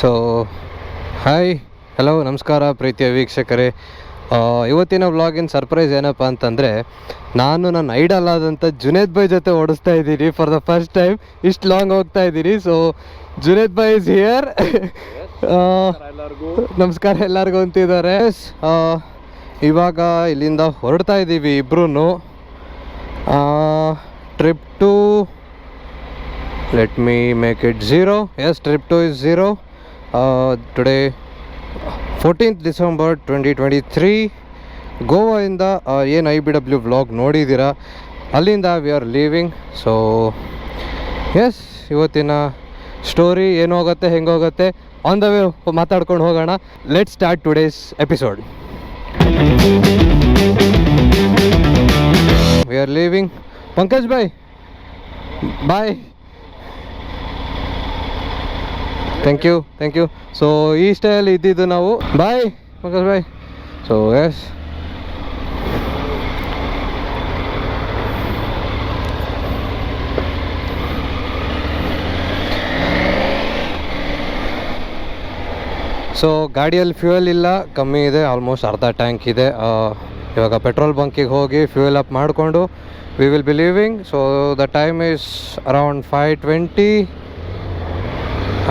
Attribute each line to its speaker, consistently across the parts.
Speaker 1: So hi hello ನಮಸ್ಕಾರ ಪ್ರೀತಿಯ ವೀಕ್ಷಕರೇ. ಇವತ್ತಿನ ವ್ಲಾಗಿನ ಸರ್ಪ್ರೈಸ್ ಏನಪ್ಪ ಅಂತಂದರೆ, ನಾನು ನನ್ನ ಐಡಲ್ ಆದಂಥ ಜುನೇದ್ ಭಾಯ್ ಜೊತೆ ಓಡಿಸ್ತಾ ಇದ್ದೀನಿ ಫಾರ್ ದ ಫಸ್ಟ್ ಟೈಮ್. ಇಷ್ಟು ಲಾಂಗ್ ಹೋಗ್ತಾ ಇದ್ದೀನಿ. So Juned bhai is here. ನಮಸ್ಕಾರ ಎಲ್ಲರಿಗೂ ಅಂತಿದ್ದಾರೆ. ಇವಾಗ ಇಲ್ಲಿಂದ ಹೊರಡ್ತಾ ಇದ್ದೀವಿ ಇಬ್ಬರೂ. Trip to let me make it 0. Yes, trip to is 0. Today 14th December 2023. ಗೋವಾದಿಂದ ಏನು IBW ವ್ಲಾಗ್ ನೋಡಿದ್ದೀರಾ, ಅಲ್ಲಿಂದ we are leaving. So yes, ಇವತ್ತಿನ ಸ್ಟೋರಿ ಏನು ಹೋಗುತ್ತೆ ಹೆಂಗೆ ಹೋಗುತ್ತೆ ಆನ್ ದ ವೇ ಮಾತಾಡ್ಕೊಂಡು ಹೋಗೋಣ. Let start today's episode. We are living. Pankaj bye bye. Thank you. So ಈ ಸ್ಟೈಲಲ್ಲಿ ಇದ್ದಿದ್ದು ನಾವು. Bye Pankaj bye. So yes, so ಗಾಡಿಯಲ್ಲಿ ಫ್ಯೂಯಲ್ ಇಲ್ಲ, ಕಮ್ಮಿ ಇದೆ, ಆಲ್ಮೋಸ್ಟ್ ಅರ್ಧ ಟ್ಯಾಂಕ್ ಇದೆ. ಇವಾಗ ಪೆಟ್ರೋಲ್ ಬಂಕಿಗೆ ಹೋಗಿ ಫ್ಯೂಯಲ್ ಅಪ್ ಮಾಡಿಕೊಂಡು we will be leaving. So the time is around 5:20.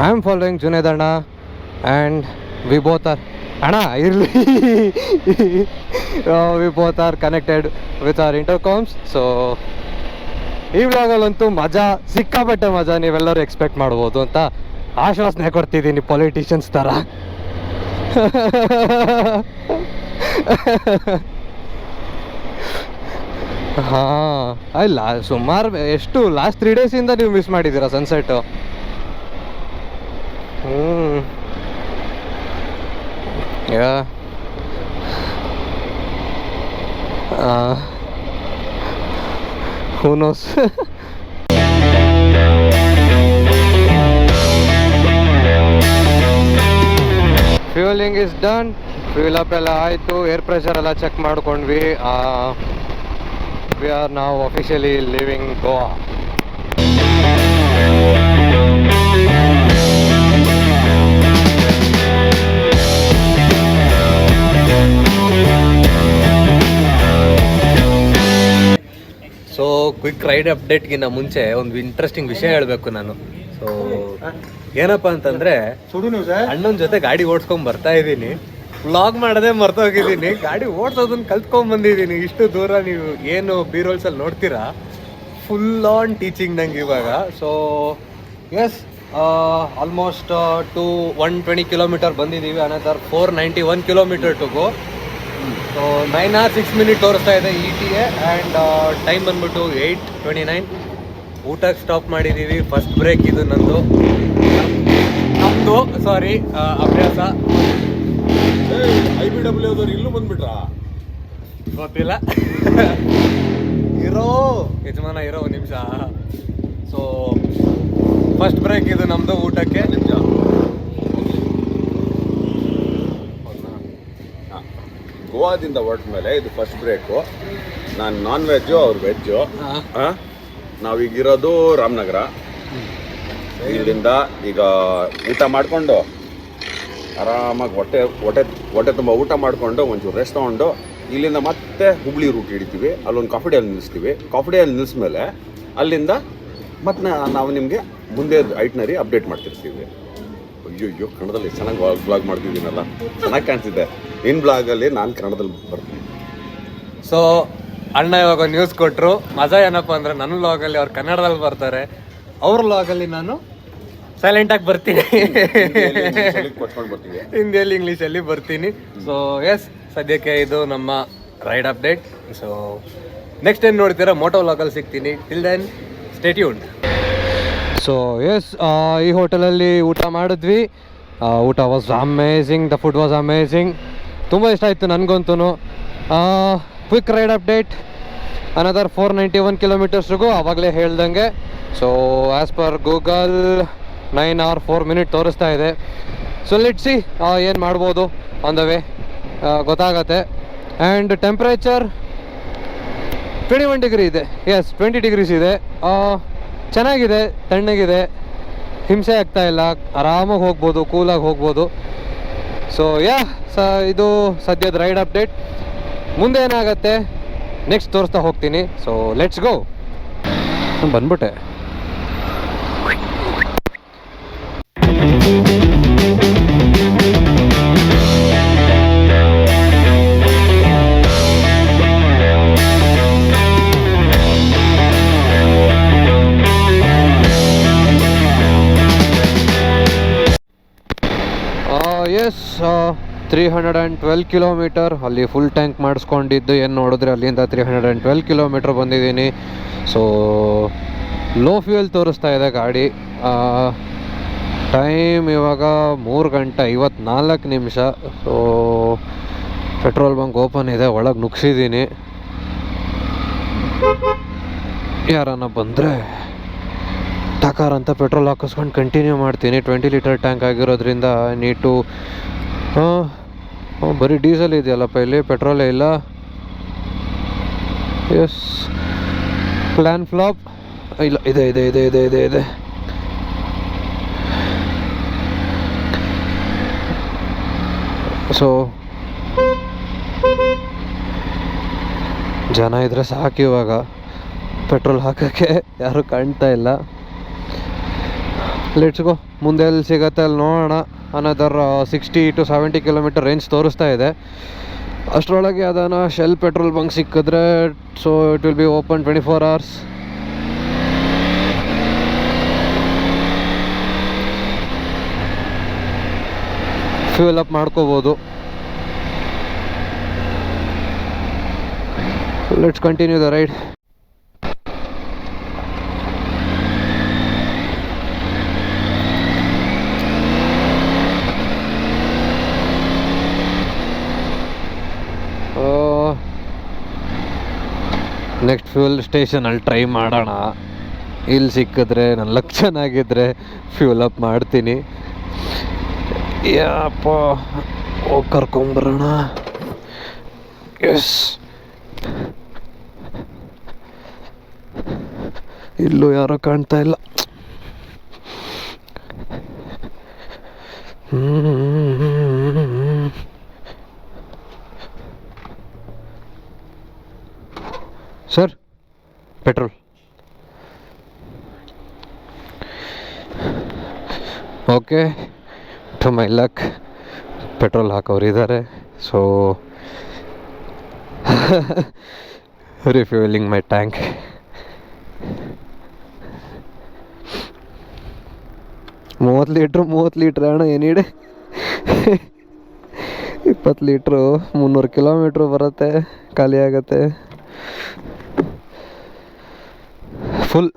Speaker 1: I am following Junaid ಅಣ್ಣ ಆ್ಯಂಡ್ ವಿ ಬೋತ್ ಆರ್ ಅಣ್ಣ ಇರಲಿ we both are connected with our intercoms. So ಈ ವ್ಲಾಗಲ್ಲಂತೂ ಮಜಾ, ಸಿಕ್ಕಾಪಟ್ಟೆ ಮಜಾ ನೀವೆಲ್ಲರೂ ಎಕ್ಸ್ಪೆಕ್ಟ್ ಮಾಡ್ಬೋದು ಅಂತ ಆಶ್ವಾಸನೆ ಕೊಡ್ತಿದ್ದೀನಿ, ಪೊಲಿಟಿಷಿಯನ್ಸ್ ಥರ. ಹಾಂ, ಅಲ್ಲ ಸುಮಾರು ಎಷ್ಟು ಲಾಸ್ಟ್ 3 ಡೇಸಿಂದ ನೀವು ಮಿಸ್ ಮಾಡಿದ್ದೀರಾ ಸನ್ಸೆಟ್ಟು. Yeah who knows. Fueling is done. Fuel up ಎಲ್ಲ ಆಯಿತು, ಏರ್ ಪ್ರೆಷರ್ ಎಲ್ಲ ಚೆಕ್ ಮಾಡ್ಕೊಂಡ್ವಿ. ವಿ ಆರ್ ನಾವು officially leaving Goa. So quick ride ಅಪ್ಡೇಟ್ಗಿಂತ ಮುಂಚೆ ಒಂದು ಇಂಟ್ರೆಸ್ಟಿಂಗ್ ವಿಷಯ ಹೇಳಬೇಕು ನಾನು. ಸೊ ಏನಪ್ಪ ಅಂತಂದರೆ, ಅಣ್ಣನ ಜೊತೆ ಗಾಡಿ ಓಡಿಸ್ಕೊಂಡು ಬರ್ತಾ ಇದ್ದೀನಿ. ವ್ಲಾಗ್ ಮಾಡೋದೇ ಮರ್ತೋಗಿದ್ದೀನಿ, ಗಾಡಿ ಓಡಿಸೋದನ್ನ ಕಲ್ತ್ಕೊಂಡ್ಬಂದಿದ್ದೀನಿ. ಇಷ್ಟು ದೂರ ನೀವು ಏನು ಬಿ ರೋಲ್ಸಲ್ಲಿ ನೋಡ್ತೀರಾ, ಫುಲ್ ಆನ್ ಟೀಚಿಂಗ್ ನಂಗೆ ಇವಾಗ. ಸೊ ಎಸ್, ಆಲ್ಮೋಸ್ಟ್ 120 ಕಿಲೋಮೀಟರ್ ಬಂದಿದ್ದೀವಿ. Another 491 kilometre to go. So 9 hours 6 minutes ತೋರಿಸ್ತಾ ಇದೆ ETA. ಆ್ಯಂಡ್ ಟೈಮ್ ಬಂದ್ಬಿಟ್ಟು 8:29. ಊಟಕ್ಕೆ ಸ್ಟಾಪ್ ಮಾಡಿದ್ದೀವಿ. ಫಸ್ಟ್ ಬ್ರೇಕ್ ಇದು ನಮ್ಮದು ಸಾರಿ ಅಭ್ಯಾಸ.
Speaker 2: IBW ಇಲ್ಲೂ ಬಂದ್ಬಿಟ್ರಾ
Speaker 1: ಗೊತ್ತಿಲ್ಲ. ಯಜಮಾನ ಇರೋ ಒಂದು ನಿಮಿಷ. ಸೊ ಫಸ್ಟ್ ಬ್ರೇಕ್ ಇದು ನಮ್ಮದು ಊಟಕ್ಕೆ.
Speaker 2: ಗೋವಾದಿಂದ ಹೊರಟ ಮೇಲೆ ಇದು ಫಸ್ಟ್ ಬ್ರೇಕು. ನಾನು ನಾನ್ ವೆಜ್ಜು, ಅವ್ರು ವೆಜ್ಜು. ನಾವೀಗಿರೋದು ರಾಮನಗರ. ಇಲ್ಲಿಂದ ಈಗ ಊಟ ಮಾಡಿಕೊಂಡು ಆರಾಮಾಗಿ ಹೊಟ್ಟೆ ತುಂಬ ಊಟ ಮಾಡಿಕೊಂಡು ಒಂಚೂರು ರೆಸ್ಟ್ ತೊಗೊಂಡು ಇಲ್ಲಿಂದ ಮತ್ತೆ ಹುಬ್ಳಿ ರೂಟ್ ಹಿಡಿತೀವಿ. ಅಲ್ಲೊಂದು ಕಾಫಿ ಡೇಯಲ್ಲಿ ನಿಲ್ಲಿಸ್ತೀವಿ. ಕಾಫಿ ಡೇಯಲ್ಲಿ ನಿಲ್ಲಿಸ್ಮೇಲೆ ಅಲ್ಲಿಂದ ಮತ್ತೆ ನಾವು ನಿಮಗೆ ಮುಂದೆ ಐಟ್ನರಿ ಅಪ್ಡೇಟ್ ಮಾಡ್ತಿರ್ತೀವಿ. ಅಯ್ಯೋ ಕನ್ನಡದಲ್ಲಿ ಚೆನ್ನಾಗಿ ಬ್ಲಾಗ್ ಮಾಡ್ತಿದ್ದೀನಲ್ಲ, ಚೆನ್ನಾಗಿ ಕಾಣ್ತಿದ್ದೆ. ನಿನ್ನ ಬ್ಲಾಗಲ್ಲಿ ನಾನು ಕನ್ನಡದಲ್ಲಿ ಬರ್ತೀನಿ.
Speaker 1: ಸೊ ಅಣ್ಣ ಇವಾಗ ನ್ಯೂಸ್ ಕೊಟ್ಟರು. ಮಜಾ ಏನಪ್ಪ ಅಂದರೆ, ನನ್ನ ವ್ಲಾಗಲ್ಲಿ ಅವ್ರು ಕನ್ನಡದಲ್ಲಿ ಬರ್ತಾರೆ, ಅವ್ರ ವ್ಲಾಗಲ್ಲಿ ನಾನು ಸೈಲೆಂಟಾಗಿ ಬರ್ತೀನಿ,
Speaker 2: ಕೊಟ್ಕೊಂಡು ಬರ್ತೀವಿ,
Speaker 1: ಹಿಂದಿಯಲ್ಲಿ ಇಂಗ್ಲೀಷಲ್ಲಿ ಬರ್ತೀನಿ. ಸೊ ಎಸ್, ಸದ್ಯಕ್ಕೆ ಇದು ನಮ್ಮ ರೈಡ್ ಅಪ್ಡೇಟ್. ಸೊ ನೆಕ್ಸ್ಟ್ ಏನು ನೋಡ್ತೀರಾ ಮೋಟೋ ವ್ಲಾಗಲ್ಲಿ ಸಿಗ್ತೀನಿ. Till then stay tuned. So yes, ಈ ಹೋಟೆಲಲ್ಲಿ ಊಟ ಮಾಡಿದ್ವಿ. ಊಟ was amazing, the food was amazing. ತುಂಬ ಇಷ್ಟ ಆಯಿತು ನನಗಂತೂ. ಕ್ವಿಕ್ ರೈಡ್ ಅಪ್ಡೇಟ್, ಅನದರ್ 491 ಕಿಲೋಮೀಟರ್ಸ್ಗೂ ಆವಾಗಲೇ ಹೇಳ್ದಂಗೆ. So as per Google 9 hours 4 minutes ತೋರಿಸ್ತಾ ಇದೆ. ಸೊ ಲೆಟ್ಸ್ ಸಿ ಏನು ಮಾಡ್ಬೋದು ಆನ್ ದ ವೇ, ಗೊತ್ತಾಗತ್ತೆ. ಆ್ಯಂಡ್ ಟೆಂಪ್ರೇಚರ್ 21 ಡಿಗ್ರಿ ಇದೆ. ಎಸ್, 20 degrees ಇದೆ. ಚೆನ್ನಾಗಿದೆ, ತಣ್ಣಗಿದೆ. ಹಿಂಸೆ ಆಗ್ತಾ ಇಲ್ಲ, ಆರಾಮಾಗಿ ಹೋಗ್ಬೋದು, ಕೂಲಾಗಿ ಹೋಗ್ಬೋದು. ಸೊ ಇದು ಸದ್ಯದ ರೈಡ್ ಅಪ್ಡೇಟ್. ಮುಂದೆ ಏನಾಗತ್ತೆ ನೆಕ್ಸ್ಟ್ ತೋರಿಸ್ತಾ ಹೋಗ್ತೀನಿ. So let's go. ಬಂದ್ಬಿಟ್ಟೆ. ಎಸ್ 312 ಕಿಲೋಮೀಟರ್ ಅಲ್ಲಿ ಫುಲ್ ಟ್ಯಾಂಕ್ ಮಾಡಿಸ್ಕೊಂಡಿದ್ದು. ಏನು ನೋಡಿದ್ರೆ ಅಲ್ಲಿಂದ 312 ಕಿಲೋಮೀಟರ್ ಬಂದಿದ್ದೀನಿ. ಸೊ ಲೋ ಫ್ಯೂಯಲ್ ತೋರಿಸ್ತಾ ಇದೆ ಗಾಡಿ. ಟೈಮ್ ಇವಾಗ 3 ಗಂಟೆ 54 ನಿಮಿಷ. ಸೊ ಪೆಟ್ರೋಲ್ ಬಂಕ್ ಓಪನ್ ಇದೆ, ಒಳಗೆ ನುಗ್ಸಿದ್ದೀನಿ. ಯಾರನ್ನ ಬಂದರೆ ಟಕಾರ ಅಂತ ಪೆಟ್ರೋಲ್ ಹಾಕಿಸ್ಕೊಂಡು ಕಂಟಿನ್ಯೂ ಮಾಡ್ತೀನಿ. 20 ಲೀಟರ್ ಟ್ಯಾಂಕ್ ಆಗಿರೋದ್ರಿಂದ ನೀಟು. ಬರೀ ಡೀಸೆಲ್ ಇದೆಯಲ್ಲಪ್ಪ ಇಲ್ಲಿ, ಪೆಟ್ರೋಲೇ ಇಲ್ಲ. ಎಸ್, ಪ್ಲ್ಯಾನ್ ಫ್ಲಾಪ್ ಇಲ್ಲ, ಇದೆ ಇದೆ ಇದೆ ಇದೆ ಇದೆ ಇದೆ. ಸೊ ಜನ ಇದ್ರೆ ಸಾಕು ಇವಾಗ, ಪೆಟ್ರೋಲ್ ಹಾಕೋಕ್ಕೆ ಯಾರೂ ಕಾಣ್ತಾ ಇಲ್ಲ. Let's go. ಮುಂದೆ ಎಲ್ಲಿ ಸಿಗತ್ತೆ ಅಲ್ಲಿ ನೋಡೋಣ. ಅನದರ್ 60 to 70 ಕಿಲೋಮೀಟರ್ ರೇಂಜ್ ತೋರಿಸ್ತಾ ಇದೆ. ಅಷ್ಟರೊಳಗೆ ಅದನ್ನು ಶೆಲ್ ಪೆಟ್ರೋಲ್ ಬಂಕ್ ಸಿಕ್ಕಿದ್ರೆ, so it will be open 24 hours. Fuel up ಮಾಡ್ಕೋಬೋದು. Let's continue the ride. Next fuel ಸ್ಟೇಷನಲ್ಲಿ ಟ್ರೈ ಮಾಡೋಣ. ಇಲ್ಲಿ ಸಿಕ್ಕಿದ್ರೆ ನನ್ನ ಲಕ್ ಚೆನ್ನಾಗಿದ್ದರೆ ಫ್ಯೂಲ್ ಅಪ್ ಮಾಡ್ತೀನಿ. ಯಪ್ಪ, ಹೋಗಿ ಕರ್ಕೊಂಬರೋಣ. ಎಸ್, ಇಲ್ಲೂ ಯಾರೋ ಕಾಣ್ತಾ ಇಲ್ಲ. Sir, petrol. Okay, to my luck petrol ಹಾಕೋರು ಇದ್ದಾರೆ. So refuelling my tank. ಮೂವತ್ತು ಲೀಟ್ರ್ ಅಣ್ಣ, ಏನಿದೆ 20 ಲೀಟ್ರು 300 ಕಿಲೋಮೀಟ್ರು ಬರುತ್ತೆ, ಖಾಲಿ ಆಗುತ್ತೆ ಫುಲ್.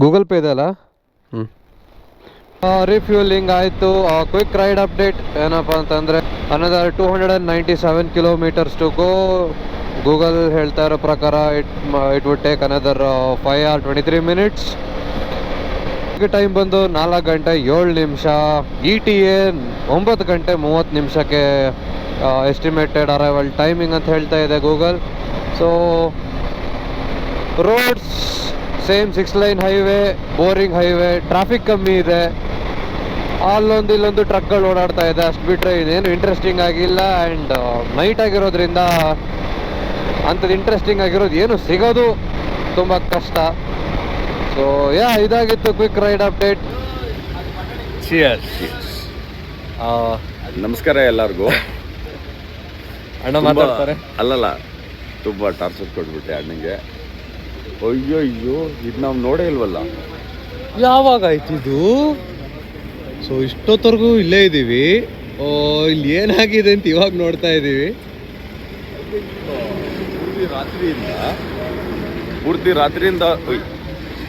Speaker 1: ಗೂಗಲ್ ಪೇ ಇದೆ ಅಲ್ಲ. ರಿಫ್ಯೂಲಿಂಗ್ ಆಯಿತು. ಕ್ವಿಕ್ ರೈಡ್ ಅಪ್ಡೇಟ್ ಏನಪ್ಪ ಅಂತಂದರೆ, another 297 kilometres to go. Google ಹೇಳ್ತಾ ಇರೋ ಪ್ರಕಾರ it would take another 5 hours 23 minutes. Time ಬಂದು 4 ಗಂಟೆ 7 ನಿಮಿಷ. ETA 9 ಗಂಟೆ 30 ನಿಮಿಷಕ್ಕೆ ಎಸ್ಟಿಮೇಟೆಡ್ ಅರೈವಲ್ ಟೈಮಿಂಗ್ ಅಂತ ಹೇಳ್ತಾ ಇದೆ Google. So roads same 6 lane highway, boring highway, traffic ಕಮ್ಮಿ ಇದೆ. ಅಲ್ಲೊಂದು ಇಲ್ಲೊಂದು ಟ್ರಕ್ಗಳು ಓಡಾಡ್ತಾ ಇದೆ, ಅಷ್ಟು ಬಿಟ್ಟರೆ ಇನ್ನೇನು ಇಂಟ್ರೆಸ್ಟಿಂಗ್ ಆಗಿಲ್ಲ. ಆ್ಯಂಡ್ ನೈಟ್ ಆಗಿರೋದ್ರಿಂದ ಅಂಥದ್ದು ಇಂಟ್ರೆಸ್ಟಿಂಗ್ ಆಗಿರೋದು ಏನು ಸಿಗೋದು ತುಂಬ ಕಷ್ಟ. ಸೊ ಇದಾಗಿತ್ತು ಕ್ವಿಕ್ ರೈಡ್ ಅಪ್ಡೇಟ್.
Speaker 2: ನಮಸ್ಕಾರ ಎಲ್ಲರಿಗೂ.
Speaker 1: ಅಣ್ಣ ಮಾತಾಡ್ತಾರೆ.
Speaker 2: ಅಲ್ಲಲ್ಲ, ತುಂಬ ಟಾರ್ಚರ್ ಕೊಟ್ಬಿಟ್ಟೆ ಅಣ್ಣಂಗೆ. ಅಯ್ಯೋ ಇದು ನಾವು ನೋಡೇ ಇಲ್ವಲ್ಲ.
Speaker 1: ಯಾವಾಗ ಆಯ್ತಿದು? ಸೊ ಇಷ್ಟೊತ್ತವರೆಗೂ ಇಲ್ಲೇ ಇದ್ದೀವಿ. ಇಲ್ಲಿ ಏನಾಗಿದೆ ಅಂತ ಇವಾಗ ನೋಡ್ತಾ ಇದ್ದೀವಿ.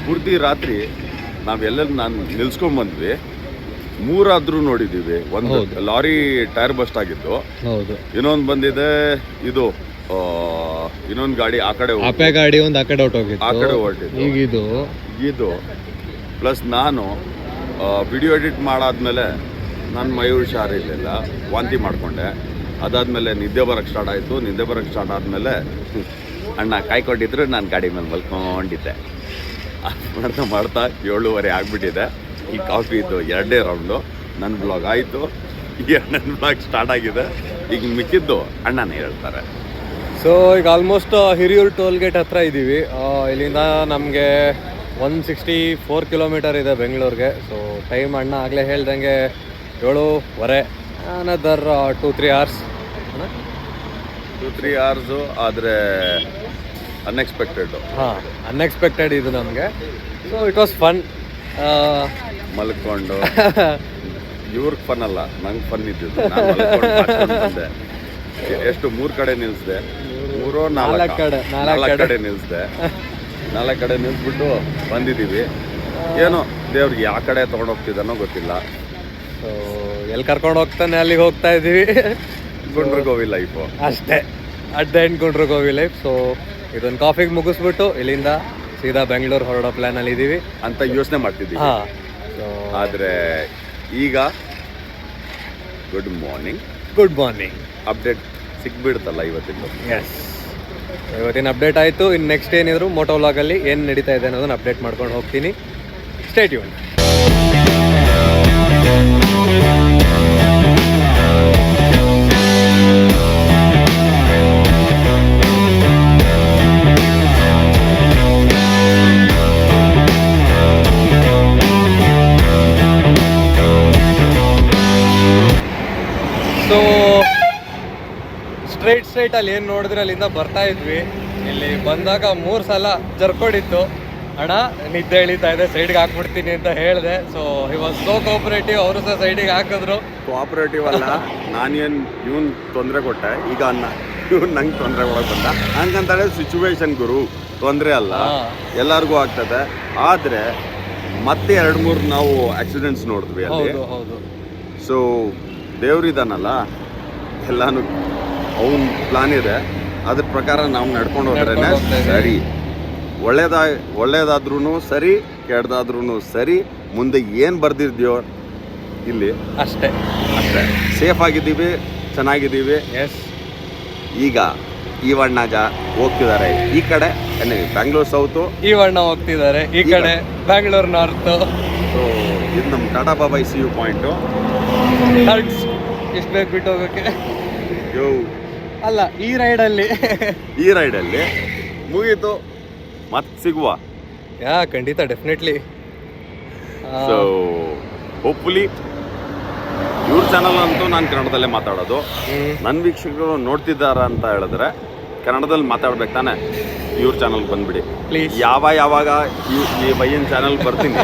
Speaker 2: ಪೂರ್ತಿ ರಾತ್ರಿ ನಾವೆಲ್ಲೆಲ್ಲಿ ನಾನು ನಿಲ್ಸ್ಕೊಂಡ್ಬಂದ್ವಿ. 3 ಆದ್ರೂ ನೋಡಿದ್ದೀವಿ. ಒಂದು ಲಾರಿ ಟೈರ್ ಬಸ್ಟ್ ಆಗಿತ್ತು.
Speaker 1: ಹೌದು.
Speaker 2: ಇನ್ನೊಂದು ಬಂದಿದೆ, ಇದು ಇನ್ನೊಂದು ಗಾಡಿ ಆ ಕಡೆ
Speaker 1: ಗಾಡಿ ಒಂದು ಆ ಕಡೆ ಹೊರಟೋಗಿತ್ತು,
Speaker 2: ಆ ಕಡೆ ಹೊರಟಿದ್ದು.
Speaker 1: ಈಗ ಇದು
Speaker 2: ಪ್ಲಸ್ ನಾನು ವಿಡಿಯೋ ಎಡಿಟ್ ಮಾಡಾದ್ಮೇಲೆ ನನ್ನ ಮೈ ಹುಷಾರಿರಲಿಲ್ಲ, ವಾಂತಿ ಮಾಡಿಕೊಂಡೆ. ಅದಾದಮೇಲೆ ನಿದ್ದೆ ಬರೋಕ್ಕೆ ಸ್ಟಾರ್ಟ್ ಆಯಿತು. ನಿದ್ದೆ ಬರೋಕ್ಕೆ ಸ್ಟಾರ್ಟ್ ಆದಮೇಲೆ ಅಣ್ಣ ಕಾಯ್ಕೊಂಡಿದ್ರು, ನಾನು ಗಾಡಿ ಮೇಲೆ ಮಲ್ಕೊಂಡಿದ್ದೆ. ಮಾಡ್ತಾ 7:30 ಆಗಿಬಿಟ್ಟಿದೆ. ಈ ಕಾಫಿದು 2ನೇ ರೌಂಡು. ನನ್ನ ಬ್ಲಾಗ್ ಆಯಿತು, ಈಗ ನನ್ನ ಬ್ಲಾಗ್ ಸ್ಟಾರ್ಟ್ ಆಗಿದೆ. ಈಗ ಮಿಕ್ಕಿದ್ದು ಅಣ್ಣನೇ ಹೇಳ್ತಾರೆ.
Speaker 1: ಸೊ ಈಗ ಆಲ್ಮೋಸ್ಟ್ ಹಿರಿಯೂರು ಟೋಲ್ ಗೇಟ್ ಹತ್ರ ಇದ್ದೀವಿ. ಇಲ್ಲಿಂದ ನಮಗೆ 164 ಕಿಲೋಮೀಟರ್ ಇದೆ ಬೆಂಗಳೂರಿಗೆ. ಸೊ ಟೈಮ್ ಅಣ್ಣ ಆಗಲೇ ಹೇಳ್ದಂಗೆ 7:30, ಅನದರ್ 2-3 hours.
Speaker 2: 2-3 hours ಆದರೆ ಅನ್ಎಕ್ಸ್ಪೆಕ್ಟೆಡ್.
Speaker 1: ಹಾಂ, ಅನ್ಎಕ್ಸ್ಪೆಕ್ಟೆಡ್ ಇದು ನಮಗೆ. So it was fun.
Speaker 2: ಮಲ್ಕೊಂಡು ಇವ್ರಿಗೆ ಫನ್ ಅಲ್ಲ, ನಂಗೆ ಫನ್ ಇದ್ದಿದ್ದು. ನಾನು ಮಲ್ಕೊಂಡು ಹಾಕ್ಕೊಂಡು ಬಂದೆ. ಎಷ್ಟು 3 ಕಡೆ ನಿಲ್ಲಿಸಿದೆ, 4 ಕಡೆ ನಿಲ್ಲಿಸಿದೆ. 4 ಕಡೆ ನಿಲ್ಲಿಸ್ಬಿಟ್ಟು ಬಂದಿದ್ದೀವಿ. ಏನೋ ದೇವ್ರಿಗೆ ಯಾವ ಕಡೆ ತೊಗೊಂಡೋಗ್ತಿದ್ದಾನೋ ಗೊತ್ತಿಲ್ಲ.
Speaker 1: ಸೊ ಎಲ್ಲಿ ಕರ್ಕೊಂಡು ಹೋಗ್ತಾನೆ ಅಲ್ಲಿಗೆ ಹೋಗ್ತಾ ಇದ್ದೀವಿ.
Speaker 2: ಗುಂಡ್ರಗೋವಿ ಲೈಫು
Speaker 1: ಅಷ್ಟೇ, ಅಟ್ ದ ಎಂಡ್ ಗುಂಡ್ರಗೋವಿ ಲೈಫ್. ಸೊ ಇದೊಂದು ಕಾಫಿಗೆ ಮುಗಿಸ್ಬಿಟ್ಟು ಇಲ್ಲಿಂದ ಸೀದಾ ಬೆಂಗಳೂರು ಹೊರಡೋ ಪ್ಲ್ಯಾನಲ್ಲಿ ಇದ್ದೀವಿ
Speaker 2: ಅಂತ ಯೋಚನೆ ಮಾಡ್ತಿದ್ದೀವಿ.
Speaker 1: ಹಾಂ,
Speaker 2: ಆದರೆ ಈಗ ಗುಡ್ ಮಾರ್ನಿಂಗ್ ಅಪ್ಡೇಟ್ ಸಿಕ್ಬಿಡುತ್ತಲ್ಲ ಇವತ್ತಿಂದು.
Speaker 1: ಎಸ್, ಇವತ್ತಿನ ಅಪ್ಡೇಟ್ ಆಯಿತು. ಇನ್ನು ನೆಕ್ಸ್ಟ್ ಏನಿದ್ರು ಮೋಟೋ ವ್ಲಾಗಲ್ಲಿ ಏನು ನಡೀತಾ ಇದೆ ಅನ್ನೋದನ್ನ ಅಪ್ಡೇಟ್ ಮಾಡ್ಕೊಂಡು ಹೋಗ್ತೀನಿ. Stay tune. ಸೊ ಸ್ಟ್ರೈಟ್ ಅಲ್ಲಿ ಏನು ನೋಡಿದ್ರೆ ಅಲ್ಲಿಂದ ಬರ್ತಾ ಇದ್ವಿ. ಇಲ್ಲಿ ಬಂದಾಗ 3 ಸಲ ಜರ್ಕೊಂಡಿತ್ತು. ಅಣ್ಣ ನಿದ್ದೆ ಎಳಿತಾ ಇದೆ, ಸೈಡ್ಗೆ ಹಾಕ್ಬಿಡ್ತೀನಿ ಅಂತ ಹೇಳಿದೆ. So he was so cooperative. ಅವರು ಸಹ ಸೈಡಿಗೆ ಹಾಕಿದ್ರು.
Speaker 2: ಕೋಆಪರೇಟಿವ್ ಅಲ್ಲ, ನಾನೇನು ಇವನ್ ತೊಂದರೆ ಕೊಟ್ಟೆ, ಈಗ ಇವನ್ ನಂಗೆ ತೊಂದರೆ ಒಳಗೆ ಬಂದ. ಹಂಗಂತಾಳೆ ಸಿಚುವೇಶನ್ ಗುರು, ತೊಂದರೆ ಅಲ್ಲ, ಎಲ್ಲರಿಗೂ ಆಗ್ತದೆ. ಆದರೆ ಮತ್ತೆ 2-3 ನಾವು ಆಕ್ಸಿಡೆಂಟ್ಸ್ ನೋಡಿದ್ವಿ ಅಲ್ಲಿ.
Speaker 1: ಹೌದು.
Speaker 2: ಸೊ ದೇವ್ರಿದಾನಲ್ಲ, ಎಲ್ಲಾನು ಅವನ ಪ್ಲಾನ್ ಇದೆ, ಅದ್ರ ಪ್ರಕಾರ ನಾವು ನಡ್ಕೊಂಡು ಹೋದ್ರೇನೆ ಸರಿ. ಒಳ್ಳೇದಾದ್ರೂ ಸರಿ, ಕೆಡ್ದಾದ್ರೂ ಸರಿ. ಮುಂದೆ ಏನು ಬರ್ದಿದ್ಯೋ ಇಲ್ಲಿ
Speaker 1: ಅಷ್ಟೇ
Speaker 2: ಸೇಫ್ ಆಗಿದ್ದೀವಿ, ಚೆನ್ನಾಗಿದ್ದೀವಿ.
Speaker 1: ಎಸ್,
Speaker 2: ಈಗ ಈವಣ್ಣ ಹೋಗ್ತಿದ್ದಾರೆ ಈ ಕಡೆ, ಬ್ಯಾಂಗ್ಳೂರ್ ಸೌತು.
Speaker 1: ಈವಣ್ಣ ಹೋಗ್ತಿದ್ದಾರೆ ಈ ಕಡೆ, ಬ್ಯಾಂಗ್ಳೂರ್ ನಾರ್ತ್.
Speaker 2: ಸೊ ಇದು ನಮ್ಮ ಟಾಟಾ ಬಾಬಾ ICU ಪಾಯಿಂಟು.
Speaker 1: ಇಷ್ಟು ಬೇಗ ಬಿಟ್ಟು ಹೋಗೋಕ್ಕೆ
Speaker 2: ಯೋ
Speaker 1: ಅಲ್ಲ, ಈ ರೈಡಲ್ಲಿ
Speaker 2: ಮುಗೀತು. ಮತ್ತೆ ಸಿಗುವ.
Speaker 1: ಖಂಡಿತ, ಡೆಫಿನೆಟ್ಲಿ.
Speaker 2: ಸೊ ಹೋಪ್ಫುಲಿ ಇವ್ರ ಚಾನಲ್ ಅಂತೂ ನಾನು ಕನ್ನಡದಲ್ಲೇ ಮಾತಾಡೋದು. ನನ್ನ ವೀಕ್ಷಕರು ನೋಡ್ತಿದ್ದಾರ ಅಂತ ಹೇಳಿದ್ರೆ ಕನ್ನಡದಲ್ಲಿ ಮಾತಾಡ್ಬೇಕು ತಾನೆ. ಇವ್ರ ಚಾನಲ್ಗೆ ಬಂದ್ಬಿಡಿ
Speaker 1: ಪ್ಲೀಸ್.
Speaker 2: ಯಾವಾಗ ಈ ಬೈಯನ್ ಚಾನಲ್ ಬರ್ತೀನಿ,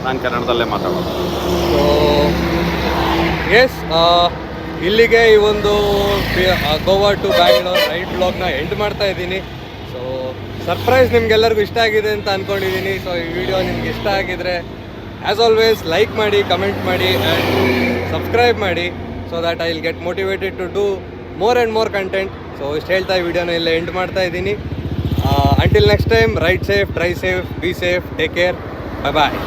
Speaker 2: ನಾನು ಕನ್ನಡದಲ್ಲೇ ಮಾತಾಡೋದು.
Speaker 1: ಸೊ ಎಸ್, ಇಲ್ಲಿಗೆ ಈ ಒಂದು ಗೋವಾ ಟು ಬ್ಯಾಂಗ್ಳೂರ್ ರೈಡ್ ಬ್ಲಾಗ್ನ ಎಂಡ್ ಮಾಡ್ತಾ ಇದ್ದೀನಿ. ಸೊ ಸರ್ಪ್ರೈಸ್ ನಿಮ್ಗೆಲ್ಲರಿಗೂ ಇಷ್ಟ ಆಗಿದೆ ಅಂತ ಅಂದ್ಕೊಂಡಿದ್ದೀನಿ. ಸೊ ಈ ವಿಡಿಯೋ ನಿಮ್ಗೆ ಇಷ್ಟ ಆಗಿದ್ರೆ ಆ್ಯಸ್ ಆಲ್ವೇಸ್ ಲೈಕ್ ಮಾಡಿ, ಕಮೆಂಟ್ ಮಾಡಿ ಆ್ಯಂಡ್ ಸಬ್ಸ್ಕ್ರೈಬ್ ಮಾಡಿ. So that I will get motivated to do more and more content. So ಇಷ್ಟು ಹೇಳ್ತಾ ಈ ವಿಡಿಯೋನ ಎಲ್ಲ ಎಂಡ್ ಮಾಡ್ತಾ ಇದ್ದೀನಿ. Until next time, ride safe, drive safe, be safe, take care, bye.